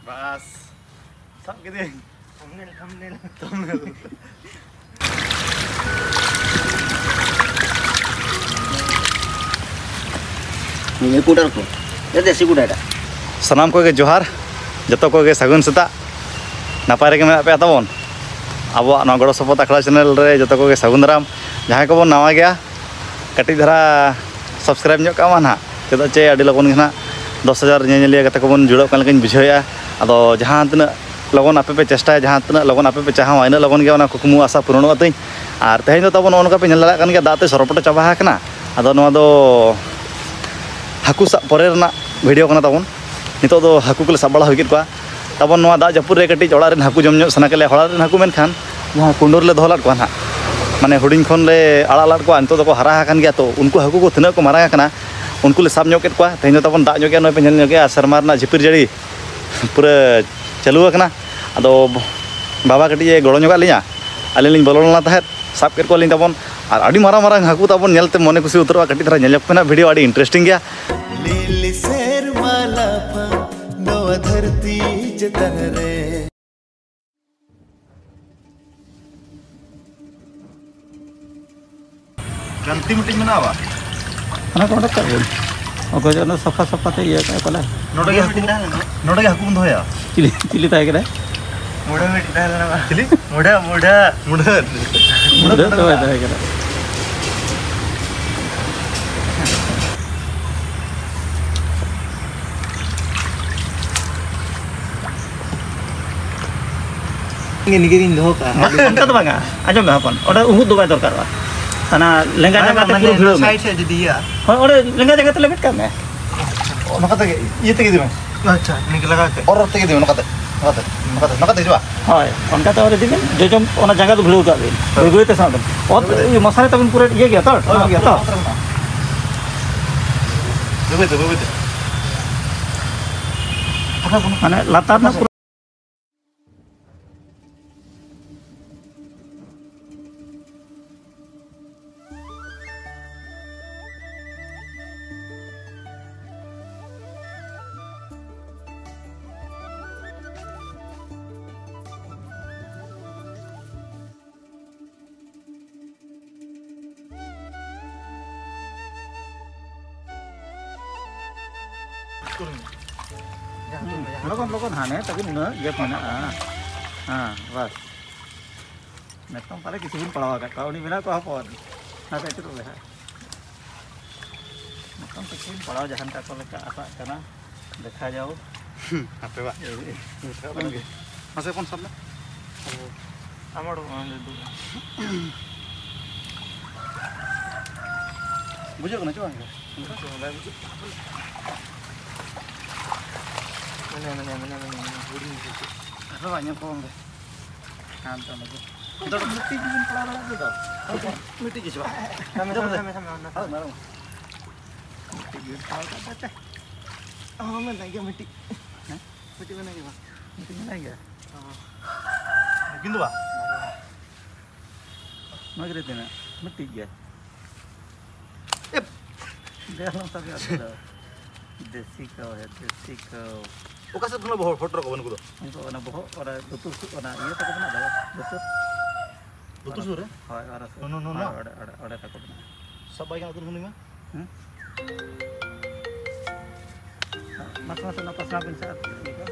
Bas. Sab gede. Thumbnail. Ini kuda ko. Ya desi kuda ada. Sanam ko ge johar. Joto ko ge sagun seta. Napay rege mena pe atabon. Abo na goro sopot akhla channel re joto ko ge sagun daram. Jahay ko bon nawa gaya. Kati dhara subscribe nyok ka mana. Cheda che adi logon gena 10,000 nyanyaliya kata ko bon judok kan lakin bijhoya. Ado jahan tina logon ape pe chesta jahan tina logon ape pe chaha ina logon ge ona kukmu asa purono atin. Ar tehin do tabon onka pe nyala kan ge date soropota chaba hakna. Ado no do haku sa pore rena video kana tabon nito do haku kole sabala hogit kwa tabon noa da japur re kati ora ren haku jomnyo sana kele hora ren haku men khan jaha kundor le dohlat kwa na mane huding khon le ala lat kwa nito do ko hara kan gya to unku haku ko thina ko mara kana unku le sab nyoket kwa tehin do tabon da nyoke no pe nyel nyoke sarmar na jipir jari pura chalu kana ado baba kati ye goro nyoka linya alin bolona tahet sab ket ko lin tabon আর আডি মারা মারা হাকু তাবন নেলতে মনে খুশি উতরবা কাটি ধরা নেলক পেনা video আডি interesting গিয়া लीली शेर माला पा नवा धरती जतन रे गंती मिटिंग बनावा Ana ko dak kabul. Ogo jano safa safa te iya ka kala. नोडगे हाकु बंद होया Cili tay kare. मोडा मिटिंग डालना chilli Moda Mudah to tay kare. Ini giring doh ka. Angkat to banga. Ajom ga hapon. Oda umut do ba dorkar ba. Sana lengga jaga te puru bhilo. Side से दे दिया Oda lengga jaga te lebit kan me. नकते ये तक दिमे अच्छा निक लगा के और तक दिमे नकते जवा Hoy, onka to ore diben. Jojom ona jaga to bhilo ka be. Goi te saben. Ot ye masale tabun pura ye gaya to. Gaya to. बेबे Mane latar na Lokon hane tapi nuna gap mana bas netom pare kisi pun palawa ka kau ni bina ko hapon na ka itu leha netom kisi pun palawa jahan ka ko leka apa kana dekha jao apa ba mase kon sabna amar bujo kana coba mana apa banyak kong deh kantor lagi udah mesti bikin pelaran itu dah mesti gitu pak sama marung mesti bikin pelaran apa cah oh mana lagi mesti mesti mana lagi pak mesti mana lagi gitu pak mau kira tidak mesti ya dia langsung ada देसी कौ है देसी कौ ओका से बना बहुत photo को बन को उनको बना बहुत और लुतुर बना ये तो बना दे लुतुर सुर हाय और नो और तक बना सब बाइक आतुर हुनी में mas napas na pinsa iko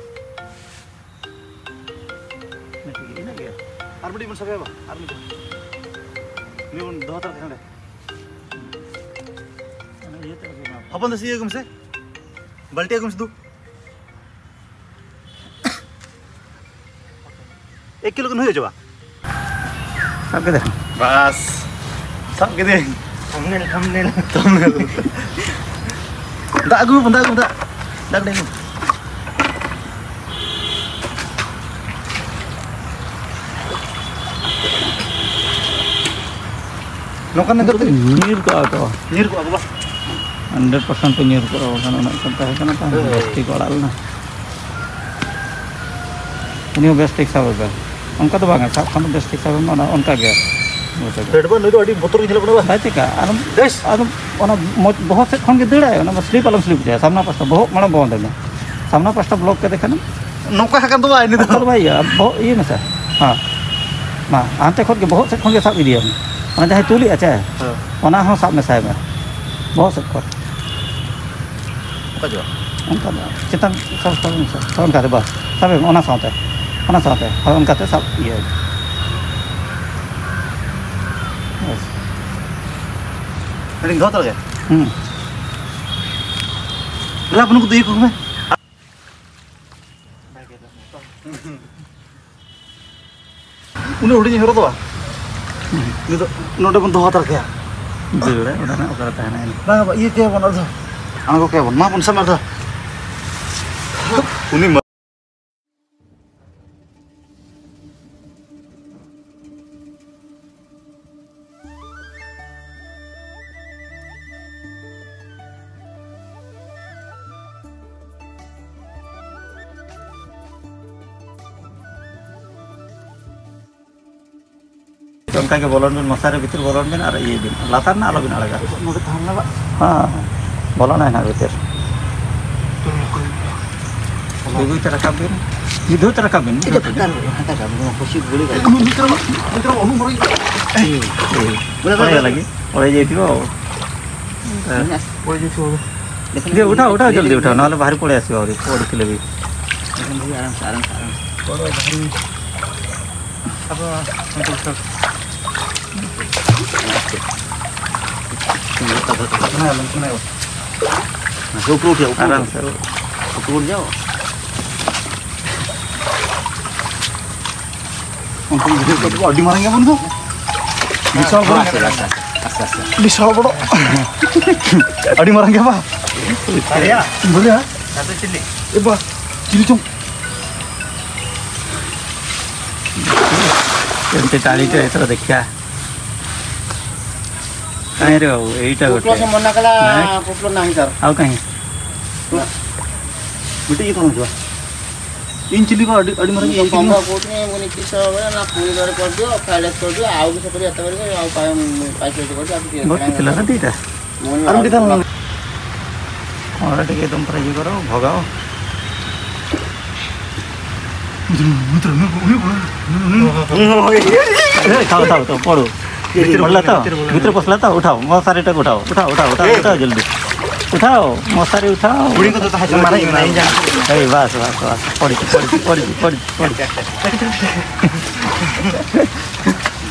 mesti ini gaya army मन सके बा आर्मी ni un दो तर खंडे ana ये तो अपन दसी गुम से बल्टी गुम से दू 1 किलो कन हो जावा सब के दे बस सब के दे thumbnail dak gu dak deh nokan nang kerti nyir ko ako ba 100% pe nyir ko kan ona kan ta plastik oral na ini plastik sa ba onka to bang sa kan plastik sa ba ona onka ge रेडबा नई तो अड़ी बोतल के बा भाई चिका आदम बहुत से खन के दड़ाय स्लिप आलम स्लिप जाए सामना पास्ता बहुत माना बंद है सामना पास्ता ब्लॉक के देखा ना नौका हकन तो बा इनी तो भाई बहुत ये में सर हाँ मा आंते खन के बहुत से खन के साब इदिया मैं जहाँ तुली अच्छा है ओना हो साब में साहेब बहुत से खन उनका चितन सब उनका बस सब ओना साथे और उनका सब ये बस अड़ी धोत लगे ला अपन को देख को में उन्हें उड़ी हेरो तो ये तो नोटे बन धोत रखे दड़े उड़ाना ओकरा तहना ना ये क्या बन अर्ध आना को क्या बन मा बन समर्थ उन्हें उनका के बोलन में मसारे भीतर बोलन में और ये दिन लातार ना आलो बिना लगा नोटे थाम लगा हाँ बोलन है ना भीतर दो तरह का बिन ये दो तरह का बिन खुशी बोली मित्र अनु मरई बोले लगी और ये थी वो ओए जो ये उठाओ जल्दी उठाओ ना बाहर पड़े आसी और पड़ के भी आराम से पड़ो बाहर अब आराम से टूट जाओ अड्डी मारेंगे अपन को विशाल बड़ो अड्डी मारेंगे बा बोले ए बा चिली चुम एमती टाड़ी तो एथर देखा कहीं रे बाबू यहीटा गोटे मना कला पुपलो नहीं सर आउ कहीं मिटी ये कौन जो इन चिली को अड्डी मारेंगे ये कम कोट में मुनि किस ना पूरी दर कर दियो फ्राइड राइस कर दियो आउ के सपरी एत करके आउ पाइस कर दियो आप बहुत किला ना दीटा अरे दिखा ना और टिके तुम पर ये करो भगाओ खाओ तो पड़ो पड़ला तो भीतर पसला तो उठाओ मशारी टक उठाओ जल्दी उठाओ मशारी उठाओ बुढ़ी को तो हाथ मारा ही नहीं जान बस पड़ी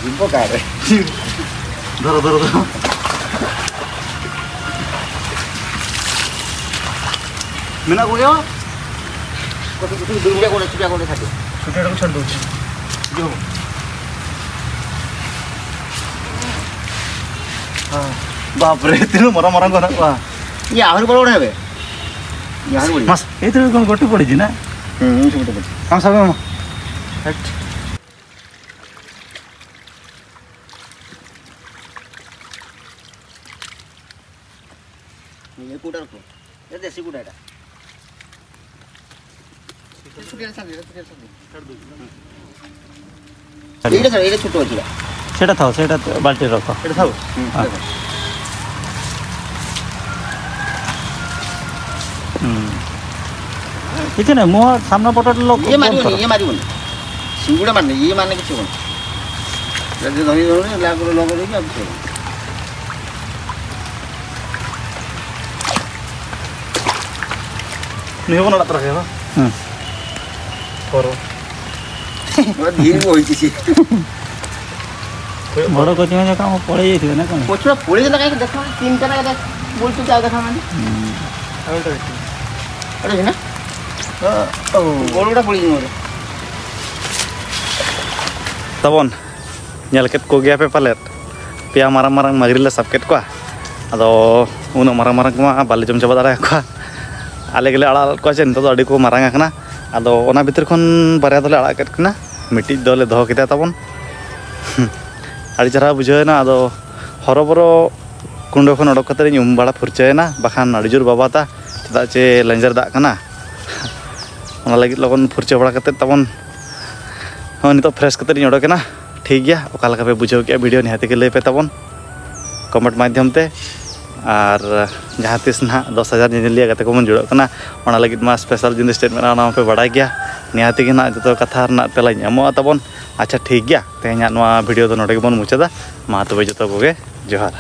जिम्पो का रे धरो मिना गोयो दुनिया कोने छुटिया कोने खाते छुटे को छोड़ दो जो हां बाप रे तीनों मरा को ना ये आहुर बड़ बड़ हेबे ये आहुर बड़ मस ए तो कोन गोटी पड़ी ना छोटे बड़ हम सब हट ये कूटर को ये देसी कूटा है ये छोटो अछि सेटा थाओ सेटा बाल्टी रखो एटा थाओ किछ नै मो सामना पटो लोक ये मारिबो सिंगुड़ा मारने ये मारने किछ होन जल्दी धरी धरी लागो लोग देखि अब से नहीं होना लत रखे करो धीरे होई छी बड़ कोच में काम पड़े जाइथिबे ना कोन पोछड़ा पोड़ी लगा के देखा तीन तरह का बोल तो जा देखा माने अरे ना गोलुड़ा पोड़ी मोर तबन नेलकेट को गया पे पालेट पिया मारंग मागरी ले सबकेट को अदो उन मारंग को बाले जम चाबा दाड़ा को आले गेले आड़ा को चे नितो अडी को मारंग आकना अदो ओना भीतर खन बारे दोले आड़ा केट कना मिटी दोले दहो केता तबन आड़ी चरा बुझेना अदो हरबरो कुंडो खन अडक कते उम बाड़ा फुरचेना बाखान आड़ी जोर बाबाता चदा चे लेंजर दा कना ओना लगी लगन फुरचे बड़ा कते तबन नितो फ्रेश कते अडकेना ठीक गया ओका लगा पे बुझाव के वीडियो निहाती के लय पे ताबन कमेंट माध्यम ते और जहाँ तीस ना 10,000 निलिया गाते को मन जुड़ो कना ओना लगित मा स्पेशल जिनिस स्टेटमेंट ओना पे बड़ा गया निहाती के ना जो कथा ना तेला ᱧᱟᱢᱚᱜᱼᱟ ताबन अच्छा ठीक गया तेहना वीडियो दो नोडे के बन मुचादा मा तबे जतो कोगे जोहार।